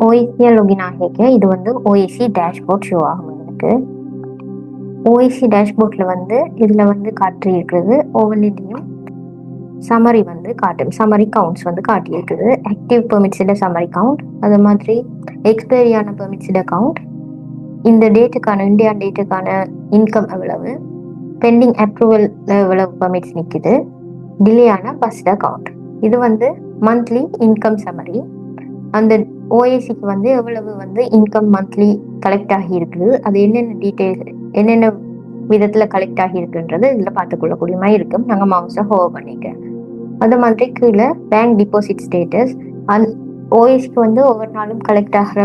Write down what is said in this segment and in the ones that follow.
ஓஎஸ்சியா log in ஆகிக்க இது வந்து OSC dashboard show ஆகும். எனக்கு ஓஎஸ்சி டேஷ்போர்ட்ல வந்து இதுல வந்து காட்டி இருக்கிறது ஒவ்வொன்றிலையும் சமரி வந்து காட்டும். சமரி கவுண்ட்ஸ் வந்து காட்டியிருக்குது. ஆக்டிவ் பெர்மிட்ஸோட சமரி கவுண்ட், அது மாதிரி எக்ஸ்பைரியான பெர்மிட்ஸோட கவுண்ட், இந்த டேட்டுக்கான இந்தியன் டேட்டுக்கான இன்கம் எவ்வளவு, பெண்டிங் அப்ரூவல் எவ்வளவு பெர்மிட்ஸ் நிற்குது, டிலேயான பஸ்ட கவுண்ட். இது வந்து மந்த்லி இன்கம் சமரி. அந்த ஓஏசிக்கு வந்து எவ்வளவு வந்து இன்கம் மந்த்லி கலெக்ட் ஆகி இருக்குது, அது என்னென்ன டீட்டெயில்ஸ் என்னென்ன விதத்துல கலெக்ட் ஆகி இருக்குன்றது இதுல பார்த்துக்கொள்ளக்கூடிய மாதிரி இருக்கும். நாங்க மவுஸை ஹோவர் பண்ணிக்க. அது மாதிரி கீழே பேங்க் டிபாசிட் ஸ்டேட்டஸ், ஓஎஸ்க்கு வந்து ஒவ்வொரு நாளும் கலெக்ட் ஆகிற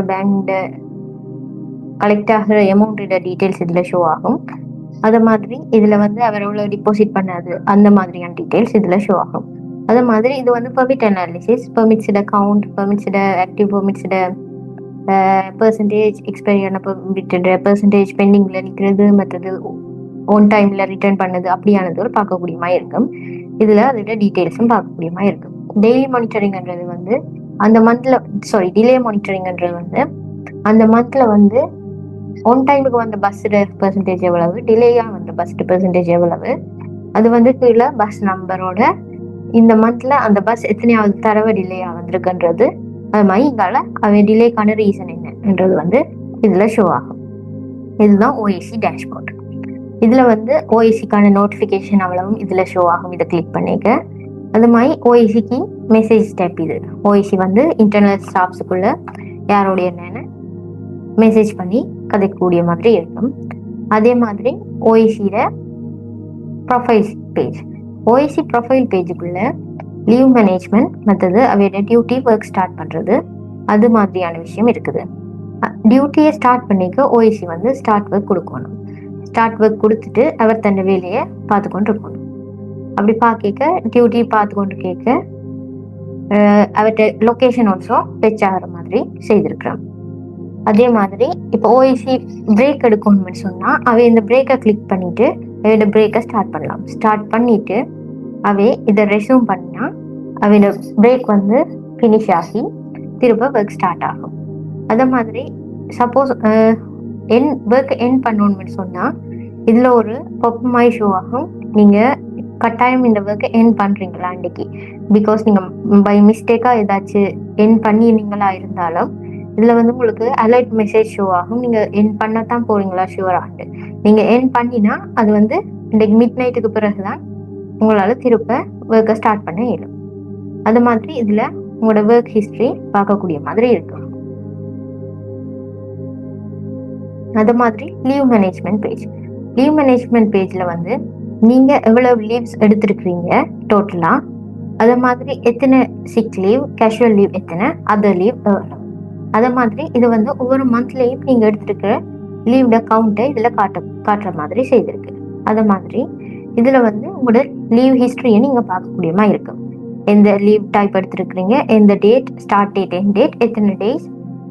அமௌண்டோட டீட்டெயில்ஸ் இதுல ஷோ ஆகும். அது மாதிரி இதுல வந்து அவர் எவ்வளவு டிபாசிட் பண்ணாது அந்த மாதிரியான டீட்டெயில்ஸ் இதுல ஷோ ஆகும். அது மாதிரி இது வந்து பெர்மிட் அனாலிசிஸ், பெர்மிட்ஸோட கவுண்ட், பெர்மிட்ஸோட ஆக்டிவ் பெர்மிட்ஸோட பெர்சன்டேஜ், எக்ஸ்பைரியான பெர்மிட்டோட பெர்சன்டேஜ், பெண்டிங்ல நிற்கிறது, மற்றது ஒன் டைம்ல ரிட்டர்ன் பண்ணது, அப்படியானது பார்க்கக்கூடிய மாதிரி இருக்கும். இதுல அதோட டீட்டெயில்ஸும் பார்க்கக்கூடிய மாதிரி இருக்கும். டெய்லி மானிட்டரிங்ன்றது வந்து அந்த மந்த்ல டிலே மானிட்டரிங்ன்றது வந்து அந்த மந்த்ல வந்து ஒன் டைமுக்கு வந்த பஸ்ஸோட பெர்சன்டேஜ் எவ்வளவு, டிலேயா வந்த பஸ் பெர்சன்டேஜ் எவ்வளவு, அது வந்து கீழே பஸ் நம்பரோட இந்த மந்த்ல அந்த பஸ் எத்தனையாவது தடவை டிலேயா வந்திருக்குன்றது, அது மாதிரி இங்கால அவ டிலேக்கான ரீசன் என்னன்றது வந்து இதுல ஷோ ஆகும். இதுதான் ஓஏசி டேஷ்போர்ட். இதுல வந்து ஓஏசிக்கான நோட்டிபிகேஷன் அவ்வளவும் இதுல ஷோ ஆகும். இதை கிளிக் பண்ணிக்க. அது மாதிரி ஓஏசிக்கு மெசேஜ் ஸ்டெப். இது ஓஏசி வந்து இன்டர்னல் ஸ்டாஃப்ஸுக்குள்ள யாரோடைய என்னன்னு மெசேஜ் பண்ணி கதைக்கக்கூடிய மாதிரி இருக்கும். அதே மாதிரி ஓஏசியில ப்ரொஃபைல் பேஜ், ஓஏசி ப்ரொஃபைல் பேஜுக்குள்ள லீவ் மேனேஜ்மெண்ட், மற்றது அவையோட டியூட்டி ஒர்க் ஸ்டார்ட் பண்றது, அது மாதிரியான விஷயம் இருக்குது. டியூட்டியை ஸ்டார்ட் பண்ணிக்க ஓஏசி வந்து ஸ்டார்ட் ஒர்க் கொடுக்கணும். ஸ்டார்ட் ஒர்க் கொடுத்துட்டு அவர் தன் வேலையை பார்த்து கொண்டு இருக்கணும். அப்படி பார்க்க டியூட்டி பார்த்து கொண்டு கேட்க அவர்கிட்ட லொக்கேஷன் ஆல்சோ பெச் ஆகிற மாதிரி செய்திருக்கிறோம். அதே மாதிரி இப்போ ஓஏசி பிரேக் எடுக்கணும்னு சொன்னா அவை இந்த பிரேக்கை கிளிக் பண்ணிட்டு அவையோட பிரேக்கை ஸ்டார்ட் பண்ணலாம். ஸ்டார்ட் பண்ணிட்டு அவை இதை ரெஸ்யூம் பண்ணா அவையோட பிரேக் வந்து ஃபினிஷ் ஆகி திரும்ப ஒர்க் ஸ்டார்ட் ஆகும். அதே மாதிரி சப்போஸ் ஒர்க் எண்ட் பண்ணணும்னு சொன்னா இதுல ஒரு பொப்பமாய் ஷோ ஆகும். நீங்க கட்டாயம் இந்த ஒர்க்கை எண்ட் பண்றீங்களா அன்னைக்கு, பிகாஸ் நீங்க பை மிஸ்டேக்கா ஏதாச்சும் எண்ட் பண்ணினீங்களா இருந்தாலும் இதுல வந்து உங்களுக்கு அலர்ட் மெசேஜ் ஷோ ஆகும். நீங்க எண்ட் பண்ணத்தான் போறீங்களா ஷுவராட்டு. நீங்க எண்ட் பண்ணினா அது வந்து இன்றைக்கு மிட் நைட்டுக்கு பிறகுதான் உங்களால திருப்ப ஒர்க்கை ஸ்டார்ட் பண்ண இயலும். அது மாதிரி இதுல உங்களோட ஒர்க் ஹிஸ்டரி பார்க்கக்கூடிய மாதிரி இருக்கும். அது மாதிரி leave management page. Leave management பேஜ்ல வந்து நீங்க எவ்வளவு லீவ்ஸ் எடுத்திருக்கிறீங்க டோட்டலா, அது மாதிரி எத்தனை சிக் லீவ், கேஷுவல் லீவ் எத்தனை, அதர் லீவ் எவ்வளவு, அது மாதிரி இது வந்து ஒவ்வொரு மந்த்லயும் நீங்க எடுத்திருக்கிற லீவோட கவுண்டை இதுல காட்டுற மாதிரி செய்திருக்கு. அது மாதிரி இதுல வந்து உங்களோட லீவ் ஹிஸ்டரியை நீங்க பார்க்கக்கூடியமா இருக்கும். எந்த லீவ் டைப் எடுத்திருக்கிறீங்க, எந்த date, start date, end date, எத்தனை டேஸ்,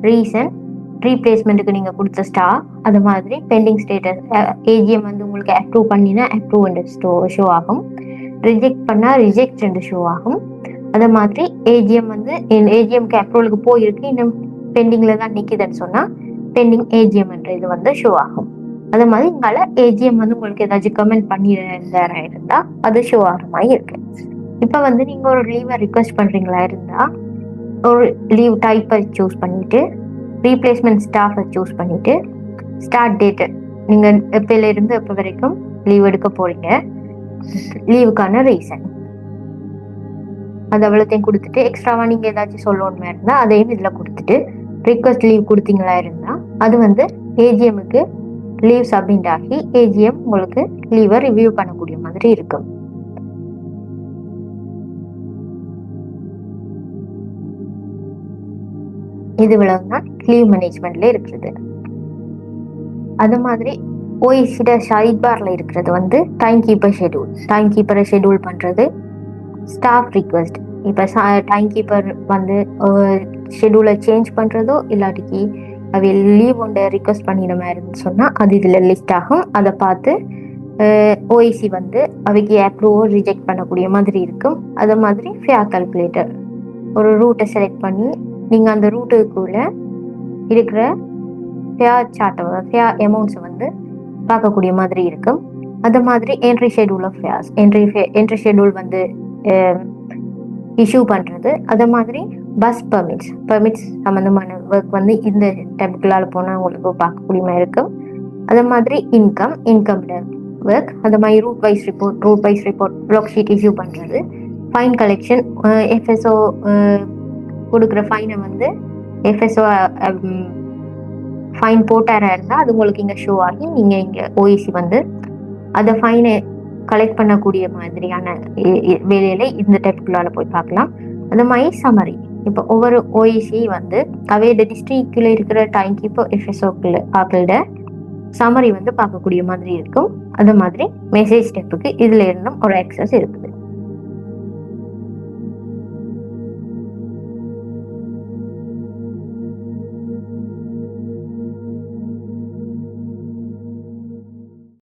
ரீசன், ரீப்ளேஸ்மெண்ட்டுக்கு நீங்க கொடுத்த ஸ்டார், அது மாதிரி பெண்டிங் ஸ்டேட்டஸ், ஏஜிஎம் வந்து உங்களுக்கு அப்ரூவ் பண்ணினா அப்ரூவ் ஷோ ஆகும், ரிஜெக்ட் பண்ணா ரிஜெக்ட் ஷோ ஆகும். அது மாதிரி ஏஜிஎம் வந்து ஏஜிஎம்க்கு அப்ரூவலுக்கு போயிருக்கு, இன்னும் பெண்டிங்ல தான் நிக்குதுன்னு சொன்னா பெண்டிங் ஏஜிஎம் என்ற இது வந்து ஷோ ஆகும். அது மாதிரி இங்கால ஏஜிஎம் வந்து உங்களுக்கு ஏதாச்சும் கமெண்ட் இருந்தா அது ஷோ ஆகிற மாதிரி இருக்கு. இப்ப வந்து நீங்க ஒரு லீவை ரிக்வெஸ்ட் பண்றீங்களா இருந்தா ஒரு லீவ் டைப்பை சூஸ் பண்ணிட்டு ரீப்ளேஸ்மெண்ட் ஸ்டாஃபை சூஸ் பண்ணிட்டு ஸ்டார்ட் டேட்டு நீங்க எப்பல இருந்து எப்ப வரைக்கும் லீவ் எடுக்க போறீங்க, லீவுக்கான ரீசன் அது அவ்வளோத்தையும் கொடுத்துட்டு எக்ஸ்ட்ராவா நீங்க ஏதாச்சும் சொல்லணுமா இருந்தா அதையும் இதுல கொடுத்துட்டு ரிக்வெஸ்ட் லீவ் கொடுத்தீங்களா இருந்தா அது வந்து ஏஜிஎம்முக்கு லீவ் சப்மிட் ஆகி ஏஜிஎம் உங்களுக்கு லீவை ரிவ்யூ பண்ணக்கூடிய மாதிரி இருக்கும். இது இவ்வளவுதான் லீவ் மேனேஜ்மெண்ட்ல இருக்கிறது. அது மாதிரி ஓய்சிட சைட் பார்ல இருக்கிறது வந்து டைம் கீப்பர் ஷெடியூல். டைம் கீப்பரை ஷெடியூல் பண்றது, ஸ்டாஃப் ரிக்வெஸ்ட். இப்போ டைம் கீப்பர் வந்து ஷெடியூலை சேஞ்ச் பண்றதோ இல்லாட்டிக்கு அவை லீவ் ஒன்றை ரிக்வெஸ்ட் பண்ணிட மாதிரி சொன்னா அது இதுல லிஸ்ட் ஆகும். அதை பார்த்து ஓஐசி வந்து அவைக்கு அப்ரூவோ ரிஜெக்ட் பண்ணக்கூடிய மாதிரி இருக்கும். அது மாதிரி ஃபேர் கால்குலேட்டர் ஒரு ரூட்டை செலக்ட் பண்ணி நீங்க அந்த ரூட்டுக்குள்ள இருக்கிற ஃபேர் சார்ட்டை ஃபேர் அமௌண்ட்ஸை வந்து பார்க்கக்கூடிய மாதிரி இருக்கும். அது மாதிரி entry schedule of fares, entry schedule வந்து இஷ்யூ பண்ணுறது. அது மாதிரி பஸ் பெர்மிட்ஸ் சம்மந்தமான ஒர்க் வந்து இந்த டேபுக்குள்ளால் போனால் உங்களுக்கு பார்க்கக்கூடிய மாதிரி இருக்கும். அது மாதிரி இன்கம் ஒர்க், அது மாதிரி route wise report black sheet issue பண்ணுறது, ஃபைன் கலெக்ஷன், எஃப்எஸ்ஓ கொடுக்குற ஃபைனை வந்து எஃப்எஸ்ஓ ஃபைன் போட்டாரா இருந்தால் அது உங்களுக்கு இங்கே ஷோ ஆகி நீங்கள் இங்கே ஓஇசி வந்து அதை ஃபைனை கலெக்ட் பண்ணக்கூடிய மாதிரியான வேலையில இந்த டைப்புக்குள்ளால போய் பார்க்கலாம். அந்த மாதிரி சமரி, இப்போ ஒவ்வொரு ஓஇசி வந்து அவையோட டிஸ்ட்ரிக்ட்ல இருக்கிற டைம் கீப்பர் எஃப்எஸ்ஓக்கள் ஆக்களோட சமரி வந்து பார்க்கக்கூடிய மாதிரி இருக்கும். அது மாதிரி மெசேஜ் ஸ்டெப்புக்கு இதுல இருந்தும் ஒரு ஆக்சஸ் இருக்குது.